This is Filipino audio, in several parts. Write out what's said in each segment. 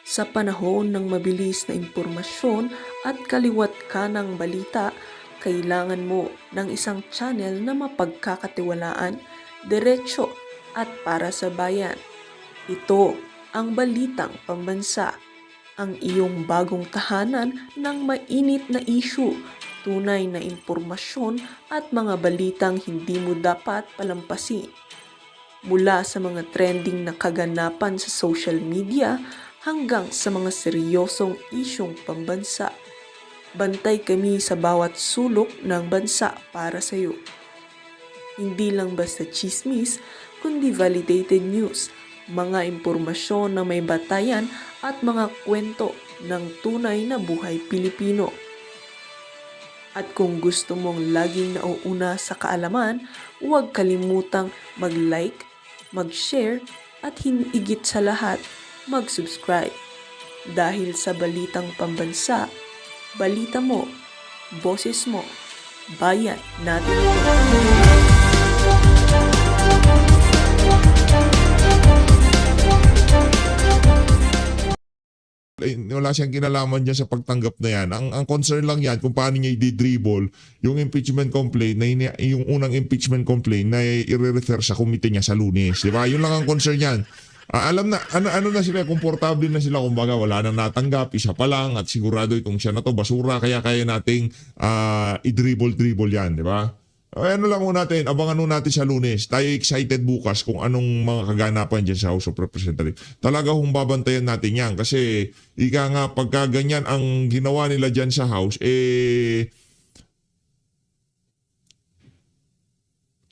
Sa panahon ng mabilis na impormasyon at kaliwat kanang balita, kailangan mo ng isang channel na mapagkakatiwalaan, diretsyo at para sa bayan. Ito ang Balitang Pambansa, ang iyong bagong tahanan ng mainit na issue, tunay na impormasyon at mga balitang hindi mo dapat palampasin. Mula sa mga trending na kaganapan sa social media hanggang sa mga seryosong isyong pambansa. Bantay kami sa bawat sulok ng bansa para sa iyo. Hindi lang basta chismis, kundi validated news, mga impormasyon na may batayan at mga kwento ng tunay na buhay Pilipino. At kung gusto mong laging nauuna sa kaalaman, huwag kalimutang mag-like, mag-share at higit sa lahat, mag-subscribe. Dahil sa Balitang Pambansa, balita mo, boses mo, bayan natin ito. Wala siyang kinalaman dyan sa pagtanggap na yan. Ang concern lang yan kung paano niya i-dribble yung impeachment complaint na yung unang impeachment complaint na i-refer sa komite niya sa Lunes. Diba? Yun lang ang concern yan. Alam na, ano na sila, komportable na sila, kumbaga wala nang natanggap, isa pa lang at sigurado itong siya na to, basura, kaya nating i-dribble yan, di ba? Ano lang muna natin, abangan nun natin sa Lunes. Tayo excited bukas kung anong mga kaganapan dyan sa House of Representatives. Talaga hong babantayan natin yan kasi ika nga pagka ganyan ang ginawa nila dyan sa House,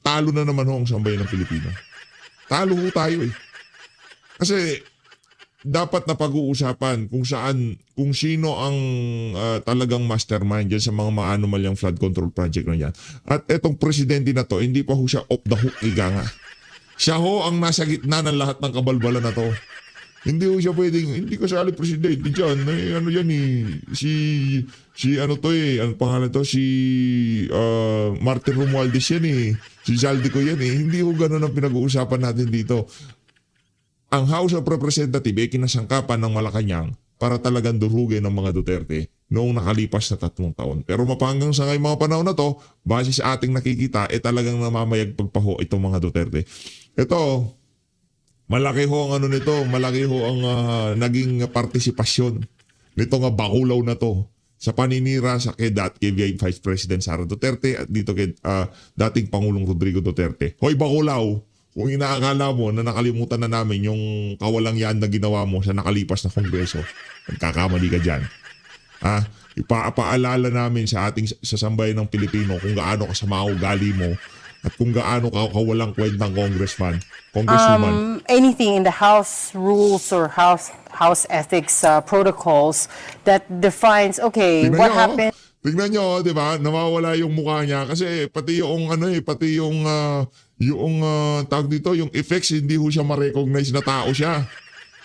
talo na naman ho ang sambayan ng Pilipino. Talo ho tayo eh. Kasi dapat na pag-uusapan kung sino ang talagang mastermind dyan sa mga maanomalyang flood control project na yan. At etong presidente na to, hindi pa ho siya off the hook, iga nga. Siya ho ang nasa gitna ng lahat ng kabalbalan na to. Hindi ho siya pwedeng, hindi ko sali presidente dyan. Ano yan ano to ano pangalan to? Martin Romualdez yan Si Zaldico yan Hindi ho ganun ang pinag-uusapan natin dito. Ang House of Representatives kinasangkapan ng Malacanang para talagang durugin ng mga Duterte noong nakalipas na 3 taon. Pero mapanggang sa ngayong mga panahon na to, base sa ating nakikita, talagang namamayagpag pa ho itong mga Duterte. Ito, malaki ho ang malaki ho ang naging partisipasyon nito nga bakulaw na to sa paninira sa kay Vice President Sara Duterte at dito kay dating Pangulong Rodrigo Duterte. Hoy bakulaw! Kung inaakala mo na nakalimutan na namin yung kawalang yan na ginawa mo sa nakalipas na kongreso, nagkakamali ka dyan. Ipaalala namin sa ating sasambayan ng Pilipino kung gaano kasama ugali mo at kung gaano kawalang kwentang congresswoman. Anything in the House rules or House ethics protocols that defines, okay, Tingnan what nyo, happened? Tingnan nyo, di ba? Nawawala yung mukha niya kasi pati yung tawag dito, yung effects, hindi ho siya ma-recognize na tao siya.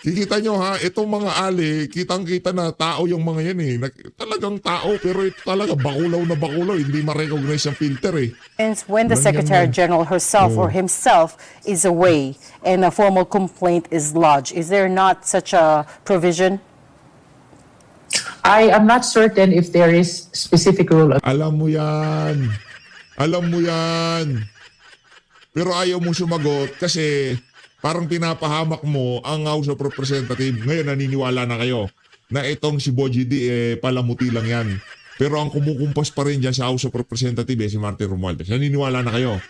Kikita nyo itong mga ali, kitang-kita na tao yung mga yan Talagang tao, pero ito talaga bakulaw na bakulaw, hindi ma-recognize ang filter When the Secretary General herself or himself is away and a formal complaint is lodged, is there not such a provision? I am not certain if there is specific rule. Alam mo yan. Pero ayaw mo sumagot kasi parang pinapahamak mo ang House of Representatives. Ngayon naniniwala na kayo na itong si Bogie D palamuti lang yan. Pero ang kumukumpas pa rin dyan sa House of Representatives si Martin Romualdez. Naniniwala na kayo.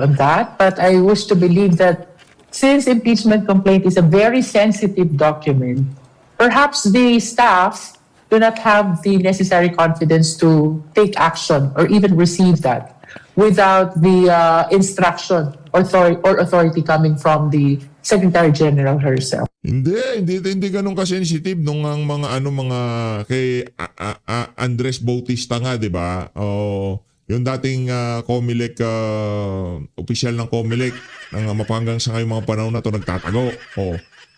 On that, but I wish to believe that since impeachment complaint is a very sensitive document, perhaps the staff do not have the necessary confidence to take action or even receive that without the instruction or authority coming from the Secretary General herself. Hindi ganun ka-sensitive nung ang mga kay Andres Bautista nga, 'di ba? Yung dating COMELEC opisyal ng COMELEC ng mapanggang sa ngayong mga panahon na to nagtatago.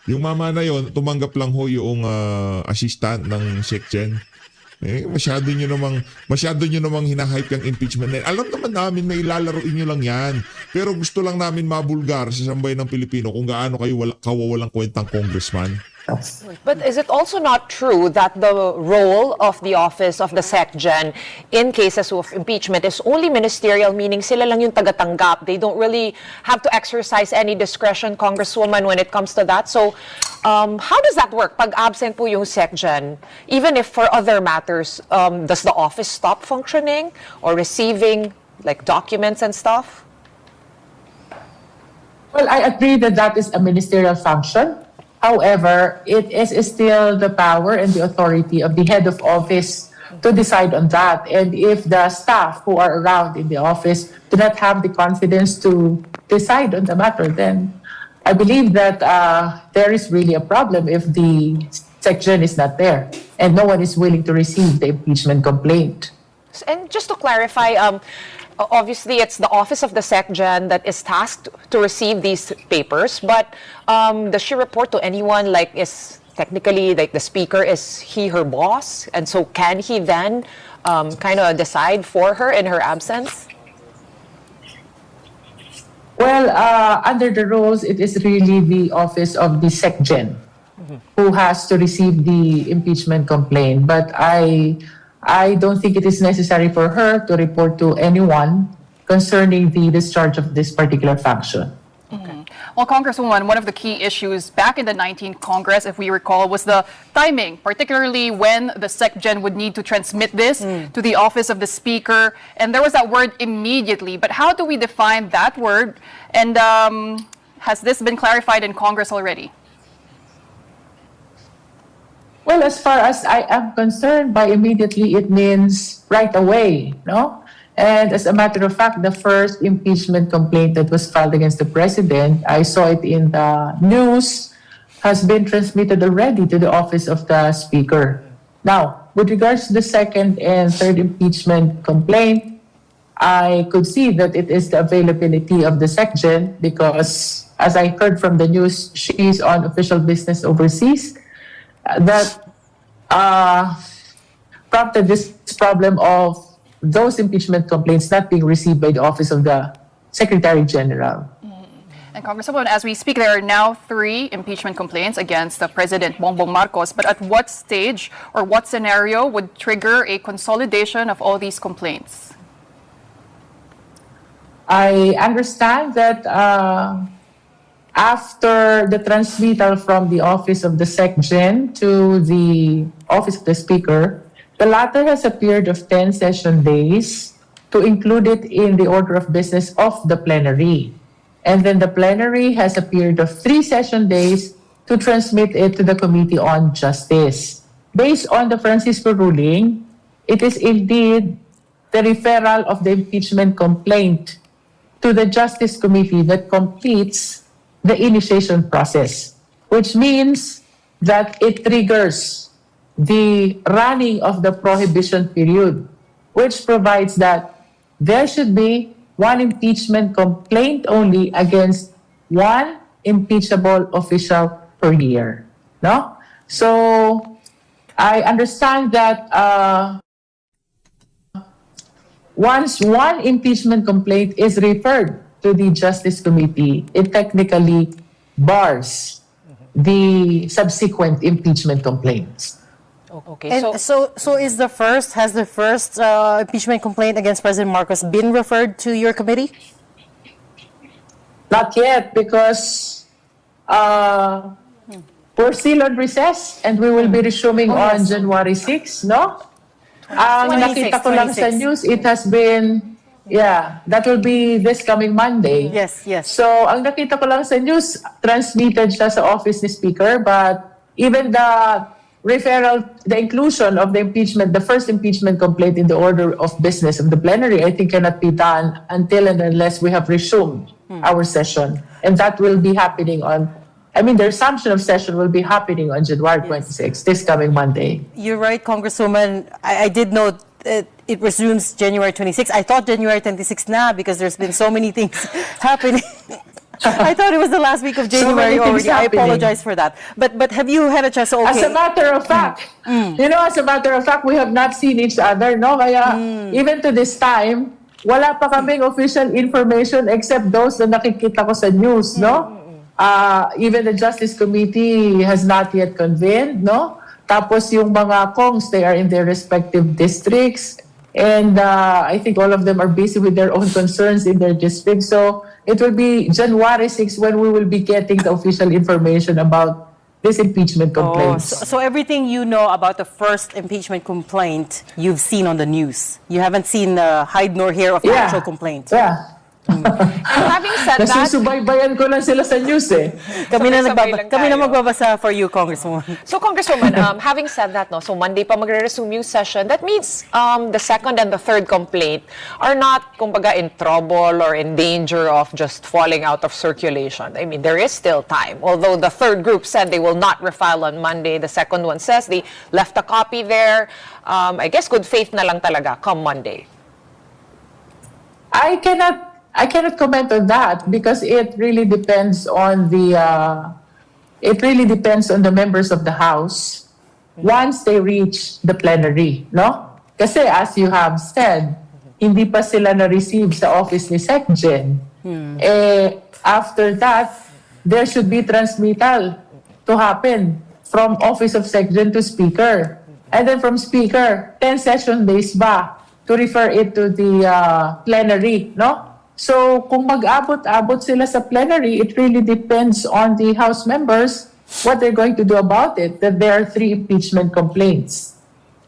Yung mama na yon tumanggap lang ho yung assistant ng SecGen. Masyado nyo namang hinahype yung impeachment na. Alam naman namin na ilalaroin nyo lang yan. Pero gusto lang namin mabulgar sa sambayan ng Pilipino kung gaano kayo kawawalang kwentang congressman. But is it also not true that the role of the office of the SecGen in cases of impeachment is only ministerial, meaning sila lang yung tagatanggap? They don't really have to exercise any discretion, Congresswoman, when it comes to that. So how does that work? Pag absent po yung SecGen, even if for other matters, does the office stop functioning or receiving like documents and stuff? Well, I agree that that is a ministerial function. However, it is still the power and the authority of the head of office to decide on that. And if the staff who are around in the office do not have the confidence to decide on the matter, then I believe that there is really a problem if the SecGen is not there and no one is willing to receive the impeachment complaint. And just to clarify, obviously it's the office of the SecGen that is tasked to receive these papers, but does she report to anyone, like is technically like the speaker, is he her boss? And so can he then kind of decide for her in her absence? Well, under the rules, it is really the office of the SecGen who has to receive the impeachment complaint. But I don't think it is necessary for her to report to anyone concerning the discharge of this particular function. Well, Congresswoman, one of the key issues back in the 19th Congress, if we recall, was the timing, particularly when the SecGen would need to transmit this to the office of the Speaker. And there was that word immediately. But how do we define that word? And has this been clarified in Congress already? Well, as far as I am concerned, by immediately, it means right away, no? And as a matter of fact, the first impeachment complaint that was filed against the president, I saw it in the news, has been transmitted already to the office of the speaker. Now, with regards to the second and third impeachment complaint, I could see that it is the availability of the SecGen because, as I heard from the news, she's on official business overseas. That prompted this problem of those impeachment complaints not being received by the office of the Secretary General. And Congresswoman, as we speak, there are now 3 impeachment complaints against President Bongbong Marcos. But at what stage or what scenario would trigger a consolidation of all these complaints? I understand that after the transmittal from the office of the SecGen to the office of the Speaker, the latter has a period of 10 session days to include it in the order of business of the plenary. And then the plenary has a period of 3 session days to transmit it to the Committee on Justice. Based on the Francisco ruling, it is indeed the referral of the impeachment complaint to the Justice Committee that completes the initiation process, which means that it triggers the running of the prohibition period, which provides that there should be one impeachment complaint only against one impeachable official per year. No? So I understand that once one impeachment complaint is referred to the Justice Committee, it technically bars the subsequent impeachment complaints. Okay, And so has the first impeachment complaint against President Marcos been referred to your committee? Not yet, because we're still on recess and we will be resuming on January 6, no? Ang 26, nakita ko lang sa 26. news, it has been, that will be this coming Monday. Yes. So, ang nakita ko lang sa news, transmitted siya sa office ni Speaker, but even the referral, the inclusion of the impeachment, the first impeachment complaint in the order of business of the plenary, I think cannot be done until and unless we have resumed our session. And that will be happening the resumption of session will be happening on January 26, this coming Monday. You're right, Congresswoman. I did note it resumes January 26. I thought January 26 na because there's been so many things happening. I thought it was the last week of So many January things already. I happening. apologize for that. But have you had a chance? Okay. As a matter of fact, we have not seen each other, no? Kaya even to this time, wala pa kaming official information except those na nakikita ko sa news, no? Even the Justice Committee has not yet convened, no? Tapos yung mga Kongs, they are in their respective districts. And I think all of them are busy with their own concerns in their district. So it will be January 6 when we will be getting the official information about this impeachment Oh, complaints. so everything you know about the first impeachment complaint, you've seen on the news. You haven't seen the hide nor hair of the Yeah. actual complaint. Yeah. And having said that, Nasusubaybayan ko lang sila sa news eh. Sabay-sabay lang Kami na tayo. magbabasa for you, Congresswoman. so Congresswoman, having said that, no, so Monday pa magre-resume yung session. That means the second and the third complaint are not, kumbaga, in trouble or in danger of just falling out of circulation. I mean, there is still time. Although the third group said they will not refile on Monday, the second one says they left a copy there. I guess good faith na lang talaga come Monday. I cannot comment on that because it really depends on the members of the House once they reach the plenary, no? Kasi as you have said, hindi pa sila na-receive sa office ni SecGen. After that, there should be transmittal to happen from office of SecGen to Speaker. And then from Speaker, 10 session days ba to refer it to the plenary, no? So kung mag-abot-abot sila sa plenary, it really depends on the House members what they're going to do about it, that there are 3 impeachment complaints.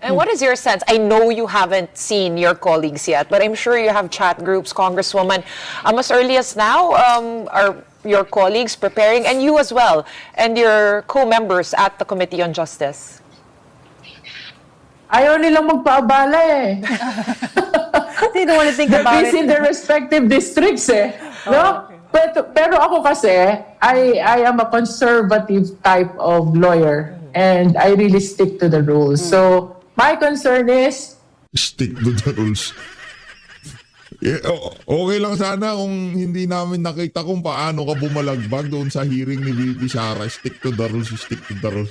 And what is your sense? I know you haven't seen your colleagues yet, but I'm sure you have chat groups, Congresswoman. As early as now, are your colleagues preparing, and you as well, and your co-members at the Committee on Justice? Ayaw nilang magpaabala eh. They don't want to think They're about busy in it. their respective districts eh. No? Pero ako kasi, I am a conservative type of lawyer and I really stick to the rules. So, my concern is, Stick to the rules. Okay lang sana kung hindi namin nakita kung paano ka bumalagbag doon sa hearing ni VP Sara. Stick to the rules, stick to the rules.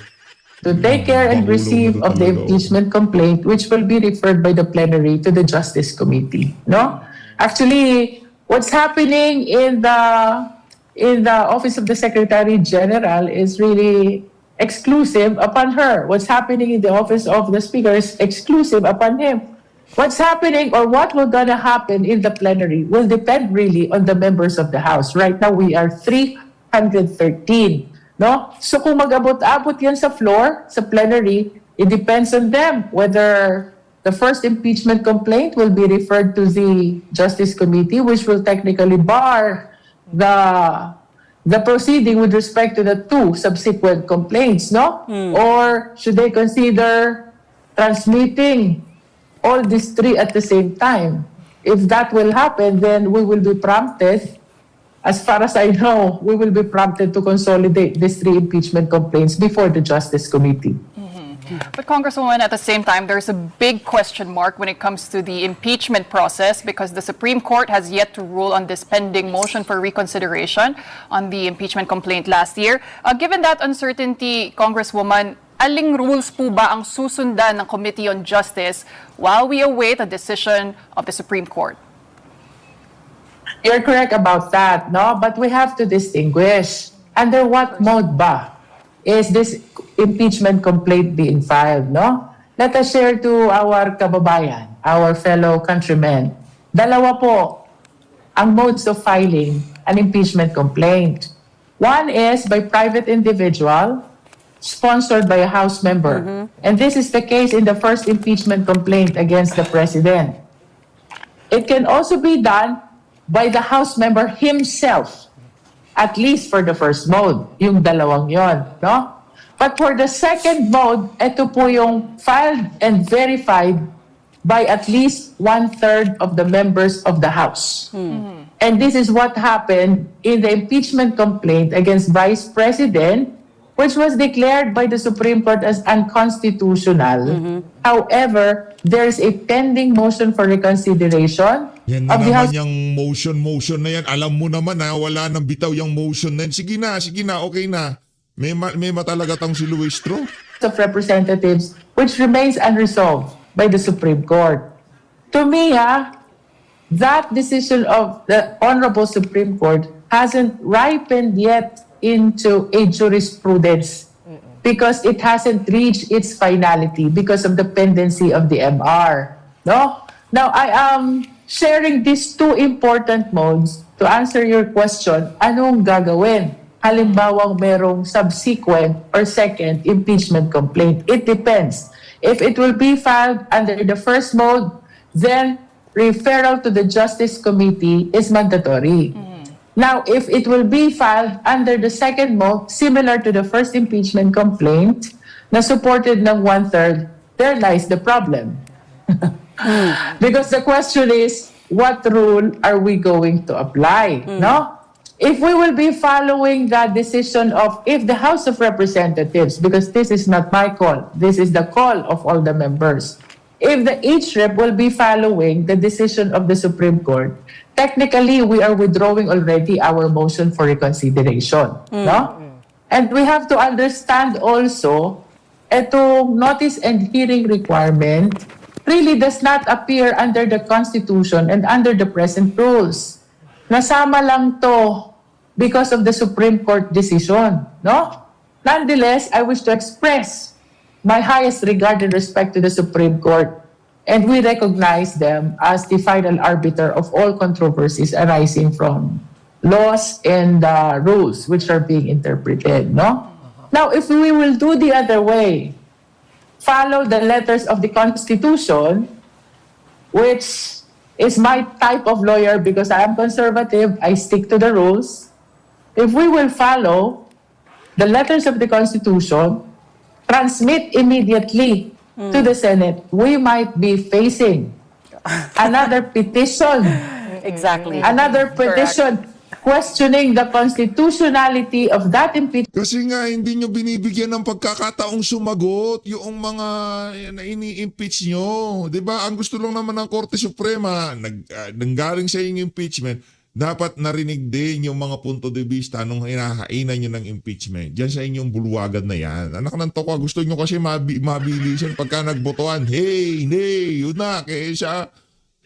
to take care and receive of the impeachment complaint, which will be referred by the plenary to the Justice Committee. No, actually, what's happening in the office of the Secretary General is really exclusive upon her. What's happening in the office of the Speaker is exclusive upon him. What's happening or what will gonna happen in the plenary will depend really on the members of the House. Right now, we are 313. No? So kung mag-abot-abot yan sa floor, sa plenary, it depends on them whether the first impeachment complaint will be referred to the Justice Committee, which will technically bar the proceeding with respect to the 2 subsequent complaints, no? Or should they consider transmitting all these 3 at the same time? If that will happen, then we will be prompted. As far as I know, we will be prompted to consolidate these 3 impeachment complaints before the Justice Committee. But Congresswoman, at the same time, there's a big question mark when it comes to the impeachment process because the Supreme Court has yet to rule on this pending motion for reconsideration on the impeachment complaint last year. Given that uncertainty, Congresswoman, aling rules po ba ang susundan ng Committee on Justice while we await a decision of the Supreme Court? You're correct about that, no? But we have to distinguish under what mode ba is this impeachment complaint being filed, no? Let us share to our kababayan, our fellow countrymen. Dalawa po ang modes of filing an impeachment complaint. One is by private individual, sponsored by a House member. And this is the case in the first impeachment complaint against the President. It can also be done by the House member himself, at least for the first mode, yung dalawang yon, no? But for the second mode, ito po yung filed and verified by at least 1/3 of the members of the House. And this is what happened in the impeachment complaint against Vice President, which was declared by the Supreme Court as unconstitutional. However, there is a pending motion for reconsideration Yan na of the House. naman yung motion na yan. Alam mo naman na wala nang bitaw yung motion na yan. Sige na, okay na. May matalaga tang si Luis Tro. Of Representatives, which remains unresolved by the Supreme Court. To me, that decision of the Honorable Supreme Court hasn't ripened yet into a jurisprudence because it hasn't reached its finality because of the pendency of the MR. No? Now, I am sharing these two important modes to answer your question, anong gagawin? Halimbawa, merong subsequent or second impeachment complaint. It depends. If it will be filed under the first mode, then referral to the Justice Committee is mandatory. Now, if it will be filed under the second mode, similar to the first impeachment complaint, na supported ng one-third, there lies the problem. Because the question is, what rule are we going to apply? No? If we will be following the decision of, if the House of Representatives, because this is not my call, this is the call of all the members, if the HREP will be following the decision of the Supreme Court, technically we are withdrawing already our motion for reconsideration. No? And we have to understand also, itong notice and hearing requirement really does not appear under the Constitution and under the present rules. Nasama lang to because of the Supreme Court decision, no? Nonetheless, I wish to express my highest regard and respect to the Supreme Court, and we recognize them as the final arbiter of all controversies arising from laws and rules which are being interpreted, no? Now, if we will do the other way, follow the letters of the Constitution, which is my type of lawyer because I am conservative, I stick to the rules. If we will follow the letters of the Constitution, transmit immediately to the Senate, we might be facing another petition, Exactly. another petition questioning the constitutionality of that impeachment. Kasi nga, hindi nyo binibigyan ng pagkakataong sumagot yung mga na ini-impeach nyo. Diba? Ang gusto lang naman ng Korte Suprema, nanggaling sa inyong impeachment, dapat narinig din yung mga punto de vista nung hinahainan nyo ng impeachment. Diyan sa inyong bulwagan na yan. Anak ng toka, gusto nyo kasi mabilisan pagka nagbotohan. Hey, yun na, kaya siya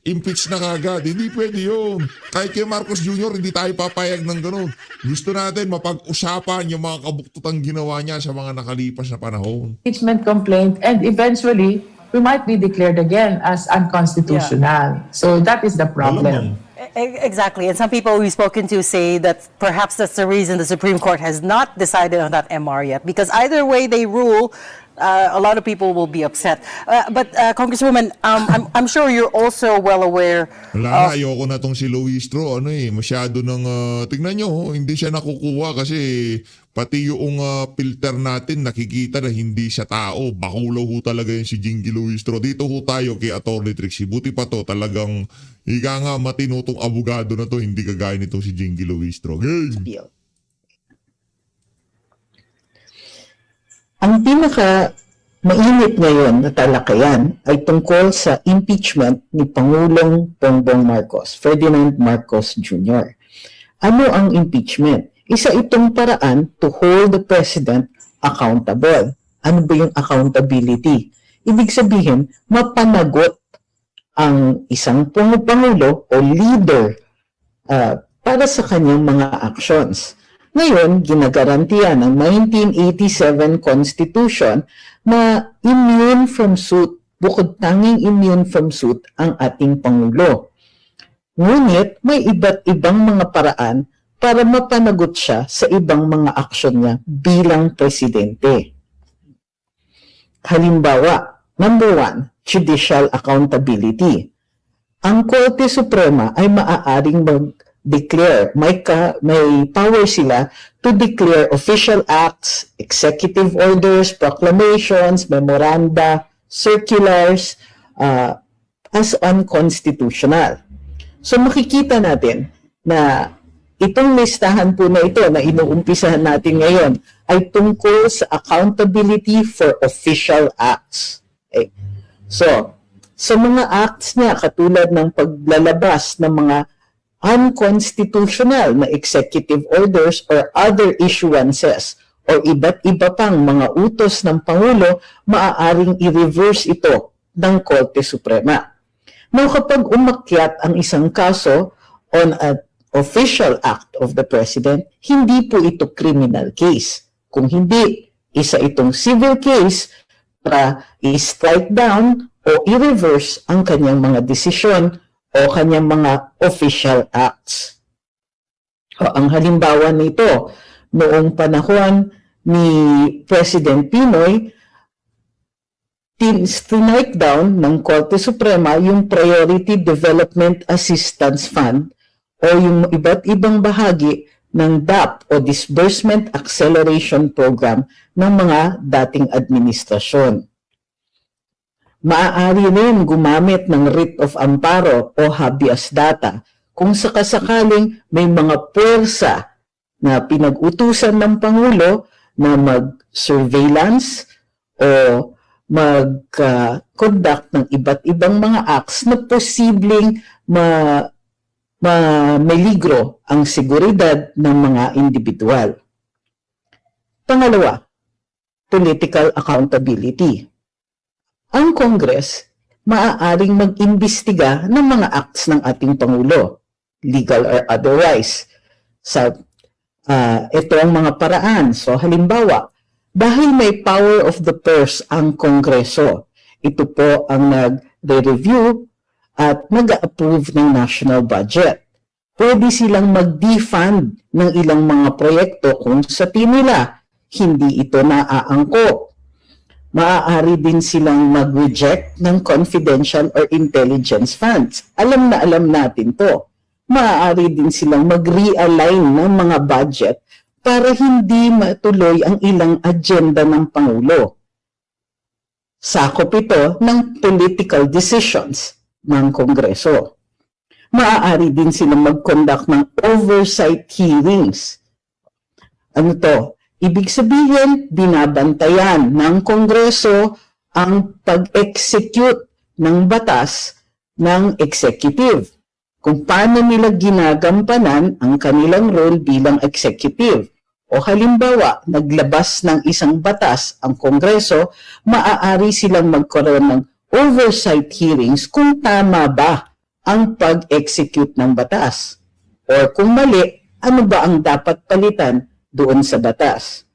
impeach na kagad. Hindi pwede yun. Kahit kay Marcos Jr., hindi tayo papayag ng ganun. Gusto natin mapag-usapan yung mga kabuktutang ginawa niya sa mga nakalipas na panahon. Impeachment complaint, and eventually we might be declared again as unconstitutional. So that is the problem. Exactly. And some people we've spoken to say that perhaps that's the reason the Supreme Court has not decided on that MR yet. Because either way they rule, a lot of people will be upset. But Congresswoman, I'm sure you're also well aware. Wala na, ayoko na tong si Luistro. Masyado nang, tingnan nyo, hindi siya nakukuha kasi pati yung filter natin nakikita na hindi siya tao. Bakulaw ho talaga yung si Jingy Luistro. Dito ho tayo kay Atty. Trixie. Buti pa to, talagang ika nga matinutong abogado na to, hindi kagaya nito si Jingy Luistro. Game! Ang pinaka mainit ngayon na talakayan ay tungkol sa impeachment ni Pangulong Bongbong Marcos, Ferdinand Marcos Jr. Ano ang impeachment? Isa itong paraan to hold the president accountable. Ano ba yung accountability? Ibig sabihin, mapanagot ang isang pangulo o leader para sa kanyang mga actions. Ngayon, ginagarantiya ng 1987 Constitution na immune from suit, bukod tanging immune from suit ang ating Pangulo. Ngunit may iba't ibang mga paraan para mapanagot siya sa ibang mga aksyon niya bilang presidente. Halimbawa, number 1, judicial accountability. Ang Korte Suprema ay maaaring declare, may power sila to declare official acts, executive orders, proclamations, memoranda, circulars as unconstitutional. So makikita natin na itong listahan po na ito na inuumpisahan natin ngayon ay tungkol sa accountability for official acts. Okay. So, sa mga acts niya, katulad ng paglalabas ng mga unconstitutional na executive orders or other issuances o iba't iba pang mga utos ng Pangulo, maaaring i-reverse ito ng Korte Suprema. Now, kapag umakyat ang isang kaso on official act of the President, hindi po ito criminal case. Kung hindi, isa itong civil case para i-strike down o i-reverse ang kanyang mga desisyon o kanyang mga official acts. O, ang halimbawa nito, noong panahon ni President Pinoy, strike down ng Korte Suprema yung Priority Development Assistance Fund o yung iba't ibang bahagi ng DAP o Disbursement Acceleration Program ng mga dating administrasyon. Maaari rin gumamit ng writ of amparo o habeas data kung sakasakaling may mga puwersa na pinag-utusan ng Pangulo na mag-surveillance o mag-conduct ng iba't ibang mga acts na posibleng meligro ang seguridad ng mga individual. Pangalawa, political accountability. Ang Congress maaaring mag-imbestiga ng mga acts ng ating Pangulo, legal or otherwise. Ito ang mga paraan. So halimbawa, dahil may power of the purse ang Kongreso, ito po ang nag-review at nag-approve ng national budget. Pwede silang mag-defund ng ilang mga proyekto kung sa tingin nila hindi ito naaangkop. Maaari din silang mag-reject ng confidential or intelligence funds. Alam na alam natin to. Maaari din silang mag-realign ng mga budget para hindi matuloy ang ilang agenda ng Pangulo. Sakop ito ng political decisions ng Kongreso. Maaari din silang mag-conduct ng oversight hearings. Ano to? Ibig sabihin, binabantayan ng Kongreso ang pag-execute ng batas ng executive. Kung paano nila ginagampanan ang kanilang role bilang executive. O halimbawa, naglabas ng isang batas ang Kongreso, maaari silang magkaroon ng oversight hearings kung tama ba ang pag-execute ng batas. O kung mali, ano ba ang dapat palitan doon sa batas.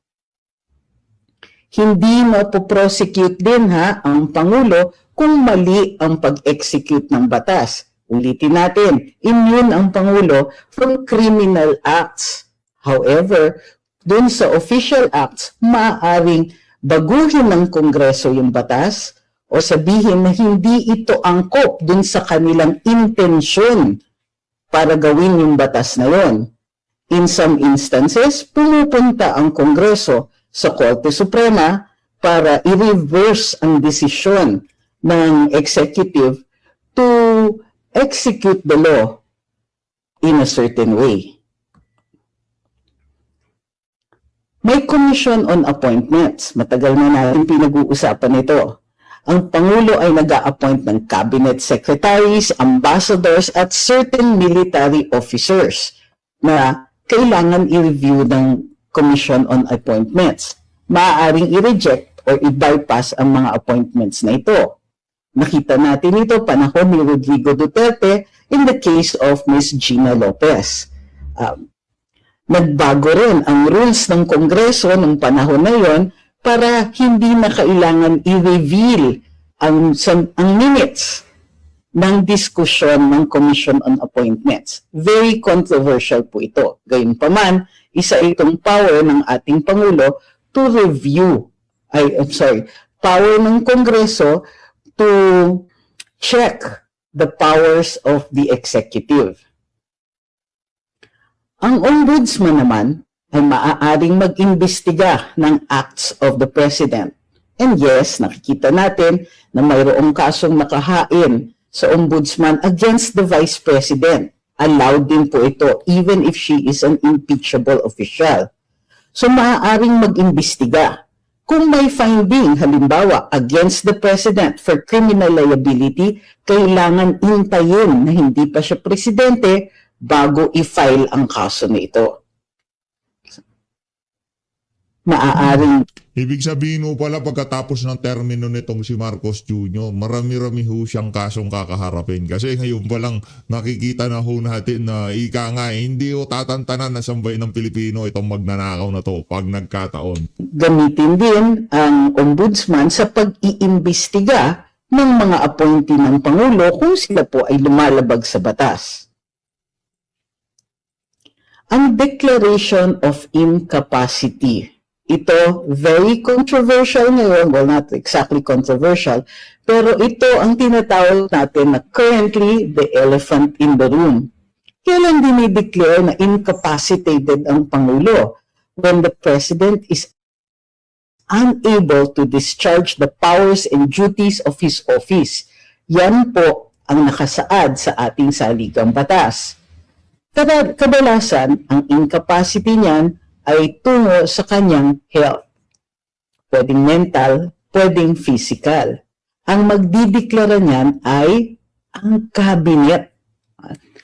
Hindi mapoprosecute din ang Pangulo kung mali ang pag-execute ng batas. Ulitin natin, immune ang Pangulo from criminal acts. However, doon sa official acts, maaaring baguhin ng Kongreso yung batas o sabihin na hindi ito angkop doon sa kanilang intensyon para gawin yung batas na yon. In some instances, pumupunta ang Kongreso sa Korte Suprema para i-reverse ang desisyon ng executive to execute the law in a certain way. May Commission on Appointments. Matagal na natin pinag-uusapan ito. Ang Pangulo ay nag-a-appoint ng cabinet secretaries, ambassadors at certain military officers na kailangan i-review ng Commission on Appointments. Maaaring i-reject or i-bypass ang mga appointments na ito. Nakita natin ito panahon ni Rodrigo Duterte in the case of Ms. Gina Lopez. Nagbago rin ang rules ng Kongreso ng panahon na yon para hindi na kailangan i-reveal ang minutes ng diskusyon ng Commission on Appointments. Very controversial po ito. Gayunpaman, isa itong power ng ating Pangulo to review, power ng Kongreso to check the powers of the executive. Ang Ombudsman naman ay maaaring mag-imbestiga ng acts of the President. And yes, nakikita natin na mayroong kasong nakahain sa Ombudsman against the Vice President. Allowed din po ito even if she is an impeachable official. So maaaring mag-imbestiga. Kung may finding, halimbawa, against the President for criminal liability, kailangan intayin na hindi pa siya presidente bago i-file ang kaso na ito. maaaring Ibig sabihin mo pala pagkatapos ng termino nitong si Marcos Jr., marami-rami ho siyang kasong kakaharapin. Kasi ngayon pa lang nakikita na ho natin na ika nga, hindi ho tatantanan na sambay ng Pilipino itong magnanakaw na to pag nagkataon. gamitin din ang ombudsman sa pag-iimbestiga ng mga appointee ng Pangulo kung sila po ay lumalabag sa batas. Ang Declaration of Incapacity. Ito, very controversial ngayon. Well, not exactly controversial, pero ito ang tinatawag natin na currently the elephant in the room. Kailan dinideclare na incapacitated ang Pangulo? When the President is unable to discharge the powers and duties of his office. Yan po ang nakasaad sa ating saligang batas. Kadalasan, ang incapacity niyan ay tungo sa kanyang health. Pwedeng mental, pwedeng physical. Ang magdideklara niyan ay ang kabinet.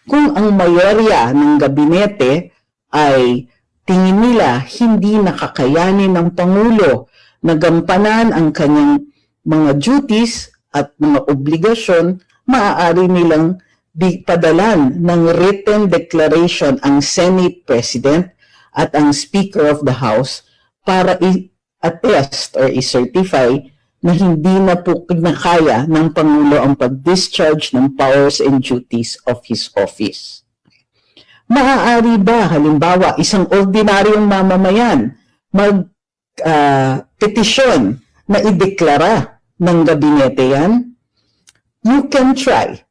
Kung ang mayorya ng gabinete ay tingin nila hindi nakakayanin ng Pangulo na gampanan ang kanyang mga duties at mga obligasyon, maaari nilang padalan ng written declaration ang Senate President at ang Speaker of the House para i-attest or i-certify na hindi na po kinakaya ng Pangulo ang pag-discharge ng powers and duties of his office. Maaari ba, halimbawa, isang ordinaryong mamamayan mag-petisyon na ideklara ng gabinete yan? You can try.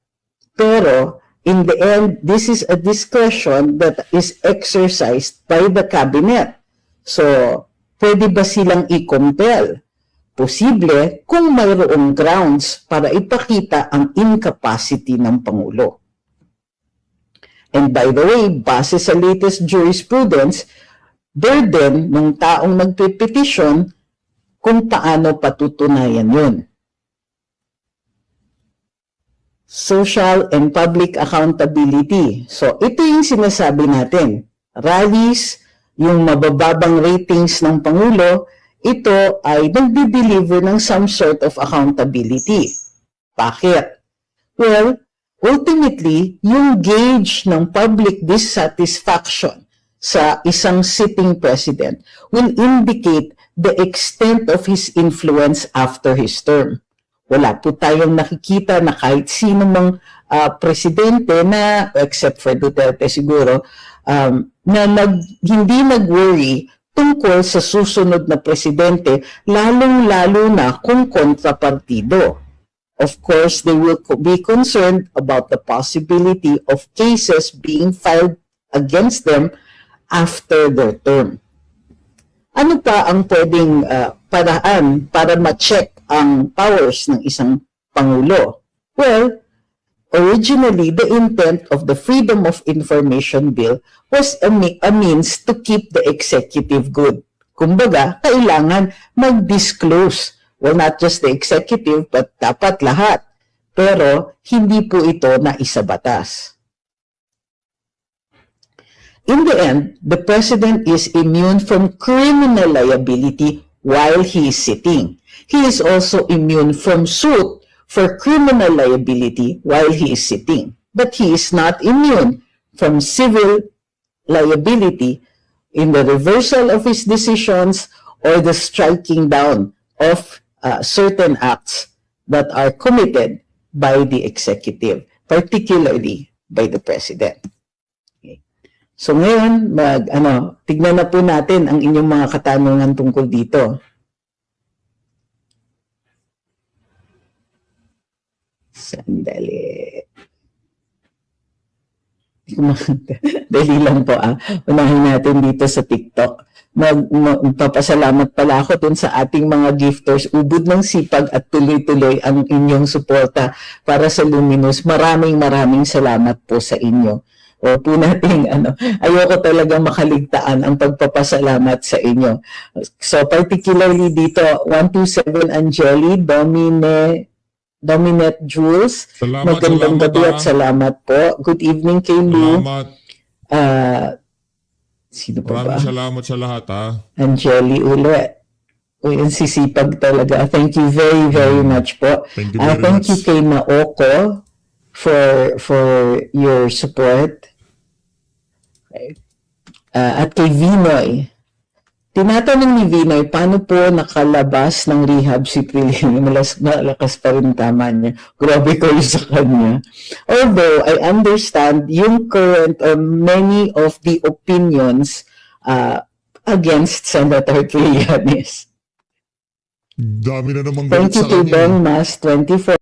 Pero, in the end, this is a discretion that is exercised by the cabinet. So, pwede ba silang i-compel? Posible kung mayroong grounds para ipakita ang incapacity ng Pangulo. And by the way, base sa latest jurisprudence, burden ng taong nagpe-petition kung paano patutunayan yun. Social and public accountability. So, ito yung sinasabi natin. Rallies, yung mabababang ratings ng Pangulo, ito ay nagdi-deliver ng some sort of accountability. Bakit? Well, ultimately, yung gauge ng public dissatisfaction sa isang sitting president will indicate the extent of his influence after his term. Wala po tayong nakikita na kahit sino mang presidente na, except for Duterte siguro, na hindi nag-worry tungkol sa susunod na presidente, lalong-lalo na kung kontrapartido. Of course, they will be concerned about the possibility of cases being filed against them after their term. Ano pa ang pwedeng paraan para ma-check ang powers ng isang Pangulo? Well, originally, the intent of the Freedom of Information Bill was a means to keep the executive good. Kumbaga, kailangan mag-disclose. Well, not just the executive, but dapat lahat. Pero, hindi po ito na isabatas. In the end, the President is immune from criminal liability while he is sitting. He is also immune from suit for criminal liability while he is sitting. But he is not immune from civil liability in the reversal of his decisions or the striking down of certain acts that are committed by the executive, particularly by the President. Okay. So ngayon, tignan na po natin ang inyong mga katanungan tungkol dito. Sandali. Dali lang po Unahin natin dito sa TikTok. Magpapasalamat pala ako dun sa ating mga gifters. Ubod ng sipag at tuloy-tuloy ang inyong suporta para sa Luminous. Maraming salamat po sa inyo. O po natin, ayoko talagang makaligtaan ang pagpapasalamat sa inyo. So particularly dito, 127 Angeli, Dominette Jules. Magandang gabi at salamat po. Good evening kay Lou. Salamat. Sino pa ba? Maraming salamat sa lahat, ha. Angeli uli. Uy, ang sisipag talaga. Thank you very, very much po. Thank you very Thank you much. kay Maoko for your support. At kay Vinoy. Tinatanong ni Vinoy, paano po nakalabas ng rehab si Trillian? Malakas pa rin tama niya. Grabe ko sa kanya. Although, I understand yung current or many of the opinions against Senator Trillanes. Dami na namang Thank galit you sa to kanya. Bong Mas 24.